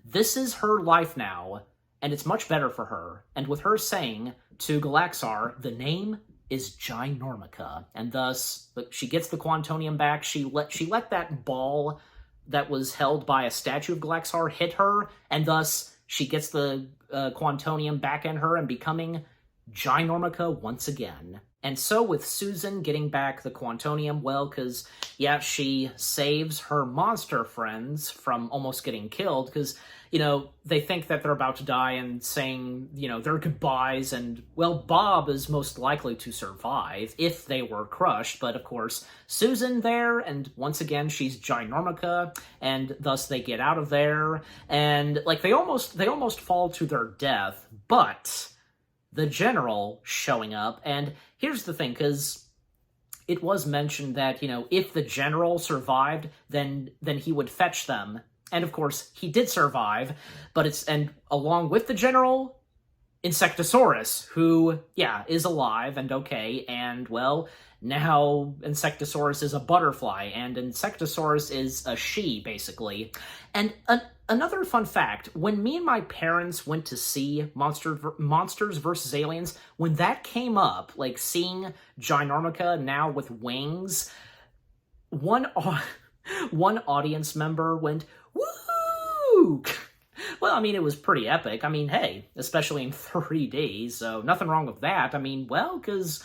this is her life now, and it's much better for her. And with her saying to Galaxar, the name is Ginormica, and thus she gets the Quantonium back. She let that ball that was held by a statue of Galaxar hit her, and thus she gets the Quantonium back in her and becoming Ginormica once again. And so with Susan getting back the Quantonium, well, because, yeah, she saves her monster friends from almost getting killed, because, they think that they're about to die and saying, their goodbyes, and, well, Bob is most likely to survive if they were crushed, but, of course, Susan there, and once again, she's Ginormica, and thus they get out of there, and, like, they almost fall to their death, but the general showing up, and here's the thing, because it was mentioned that, if the general survived, then he would fetch them. And of course, he did survive, and along with the general, Insectosaurus, who, yeah, is alive and okay, and, well, now Insectosaurus is a butterfly, and Insectosaurus is a she, basically. And another fun fact, when me and my parents went to see Monsters vs. Aliens, when that came up, like seeing Ginormica now with wings, one audience member went, "Woo!" Well, I mean, it was pretty epic. I mean, hey, especially in 3D, so nothing wrong with that. I mean, well, because,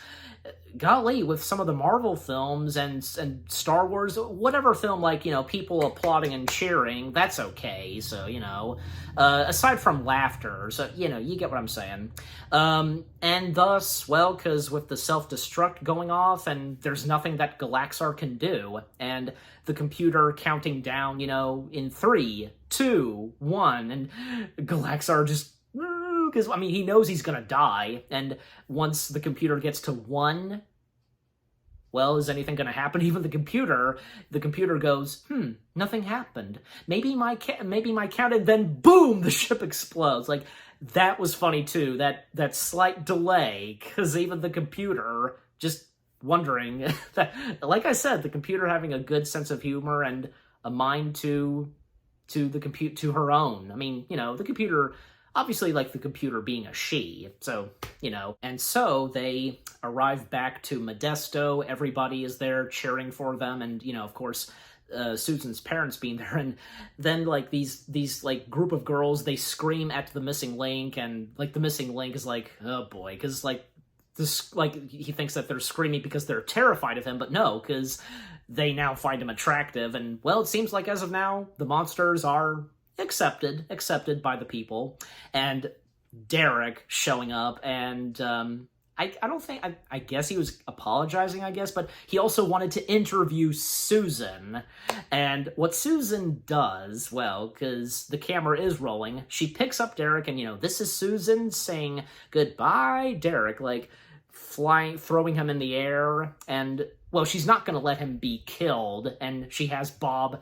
golly, with some of the Marvel films and Star Wars, whatever film, like, people applauding and cheering, that's okay, so, aside from laughter, so, you get what I'm saying. And thus, well, because with the self-destruct going off, and there's nothing that Galaxar can do, and the computer counting down, in 3, 2, 1, and Galaxar just, because, I mean, he knows he's gonna die, and once the computer gets to 1, well, is anything gonna happen? Even the computer goes, nothing happened. Maybe my count, and then boom, the ship explodes. Like, that was funny too, that slight delay, because even the computer just wondering, that, like I said, the computer having a good sense of humor and a mind to her own. I mean, the computer, obviously, like, the computer being a she, so, And so they arrive back to Modesto, everybody is there cheering for them, and, of course, Susan's parents being there, and then, like, these like, group of girls, they scream at the missing link, and, like, the missing link is like, oh boy, because, like, this, like, he thinks that they're screaming because they're terrified of him, but no, because they now find him attractive, and, well, it seems like as of now, the monsters are accepted by the people, and Derek showing up, and I don't think, I guess he was apologizing, but he also wanted to interview Susan, and what Susan does, well, because the camera is rolling, she picks up Derek, and, this is Susan saying goodbye, Derek, like, throwing him in the air, and, well, she's not going to let him be killed, and she has Bob,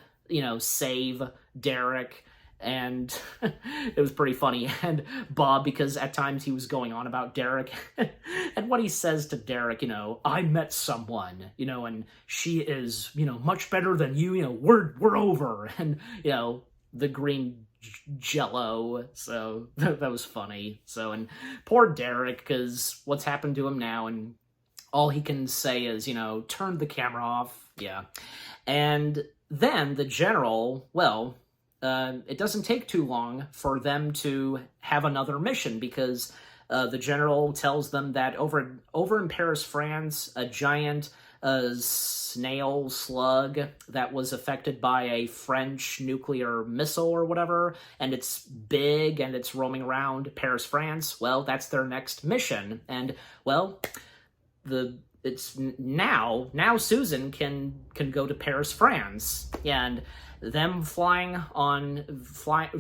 save Derek, and it was pretty funny, and Bob, because at times he was going on about Derek, and what he says to Derek, I met someone, and she is, much better than you, we're over, and, the green jello, so that was funny, so, and poor Derek, because what's happened to him now, and all he can say is, turn the camera off, yeah, and then the general, well, it doesn't take too long for them to have another mission, because the general tells them that over in Paris, France, a giant a snail slug that was affected by a French nuclear missile or whatever, and it's big and it's roaming around Paris, France. Well, that's their next mission. And, well, it's now Susan can go to Paris, France. Yeah, and them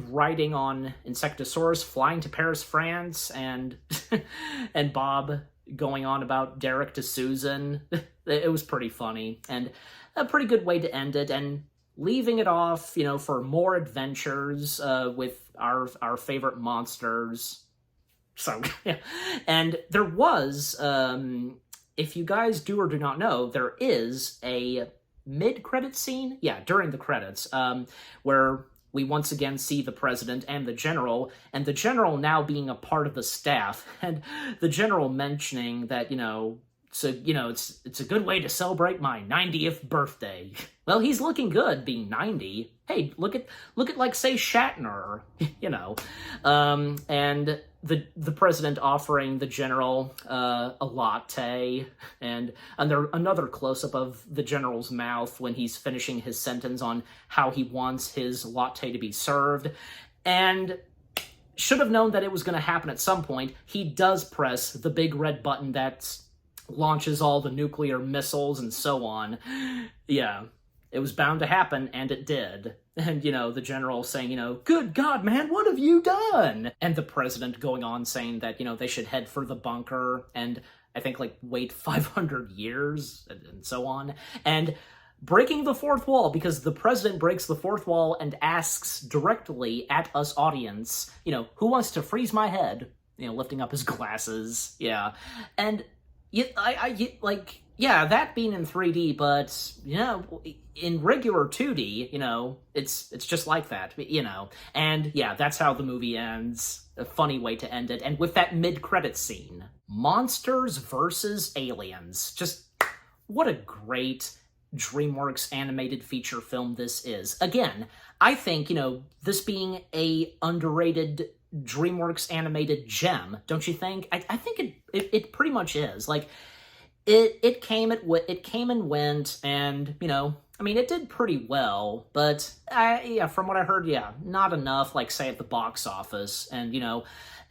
riding on Insectosaurus, flying to Paris, France, and and Bob going on about Derek to Susan. It was pretty funny, and a pretty good way to end it, and leaving it off, for more adventures with our favorite monsters. So, yeah. And there was, if you guys do or do not know, there is a mid-credit scene, during the credits, where we once again see the president and the general now being a part of the staff, and the general mentioning that, so, it's a good way to celebrate my 90th birthday. Well, he's looking good being 90. Hey, look at like, say, Shatner, and the president offering the general a latte, and there another close-up of the general's mouth when he's finishing his sentence on how he wants his latte to be served, and should have known that it was going to happen at some point. He does press the big red button that launches all the nuclear missiles and so on. Yeah, it was bound to happen, and it did. And, the general saying, good God, man, what have you done? And the president going on saying that, they should head for the bunker and I think, wait 500 years and so on. And breaking the fourth wall, because the president breaks the fourth wall and asks directly at us audience, who wants to freeze my head? Lifting up his glasses. Yeah. And that being in 3D, but, in regular 2D, it's just like that, And, that's how the movie ends. A funny way to end it. And with that mid-credit scene. Monsters versus Aliens. Just, what a great DreamWorks animated feature film this is. Again, I think, this being a underrated DreamWorks animated gem, don't you think? I think it pretty much is. It came and went, and it did pretty well, but from what I heard, not enough, say at the box office, and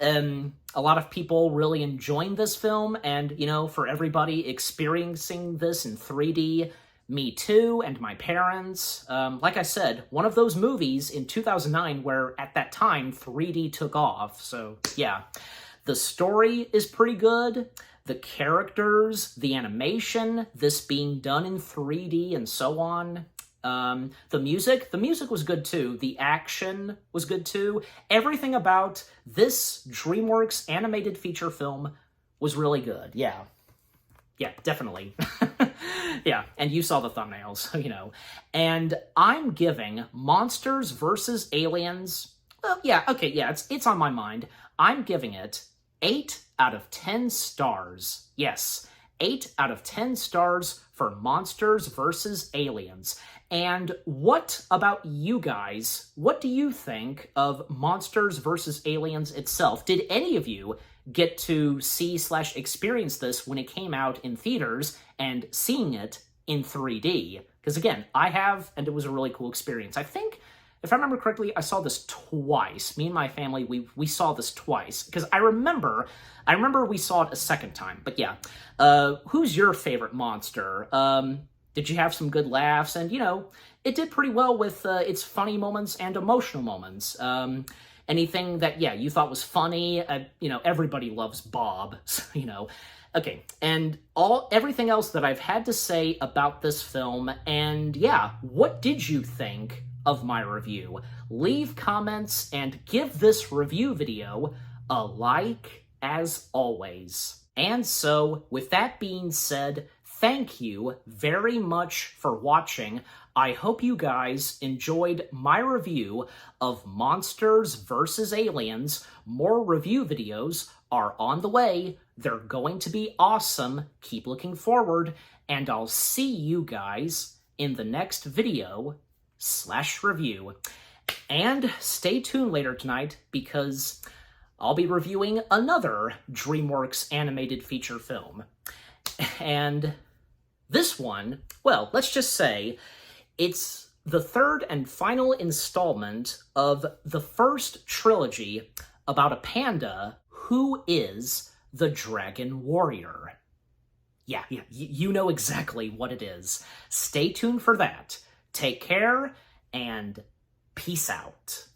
a lot of people really enjoying this film, and for everybody experiencing this in 3D. Me too, and my parents. Like I said, one of those movies in 2009 where, at that time, 3D took off. So, yeah. The story is pretty good. The characters, the animation, this being done in 3D and so on. The music was good too. The action was good too. Everything about this DreamWorks animated feature film was really good. Yeah. Yeah, definitely. Yeah, and you saw the thumbnails, so And I'm giving Monsters vs. Aliens, well, it's on my mind. I'm giving it 8 out of 10 stars. Yes, 8 out of 10 stars for Monsters vs. Aliens. And what about you guys? What do you think of Monsters vs. Aliens itself? Did any of you get to see/experience this when it came out in theaters and seeing it in 3D? Because again, I have, and it was a really cool experience. I think, if I remember correctly, I saw this twice. Me and my family, we saw this twice. Because I remember we saw it a second time. But yeah, who's your favorite monster? Did you have some good laughs? And, it did pretty well with its funny moments and emotional moments. Anything that, you thought was funny, everybody loves Bob, so, Okay, and everything else that I've had to say about this film, and what did you think of my review? Leave comments and give this review video a like, as always. And so, with that being said, thank you very much for watching. I hope you guys enjoyed my review of Monsters vs. Aliens. More review videos are on the way. They're going to be awesome. Keep looking forward, and I'll see you guys in the next video/review. And stay tuned later tonight, because I'll be reviewing another DreamWorks animated feature film. And This one, well, let's just say it's the third and final installment of the first trilogy about a panda who is the Dragon Warrior. Yeah, you know exactly what it is. Stay tuned for that. Take care, and peace out.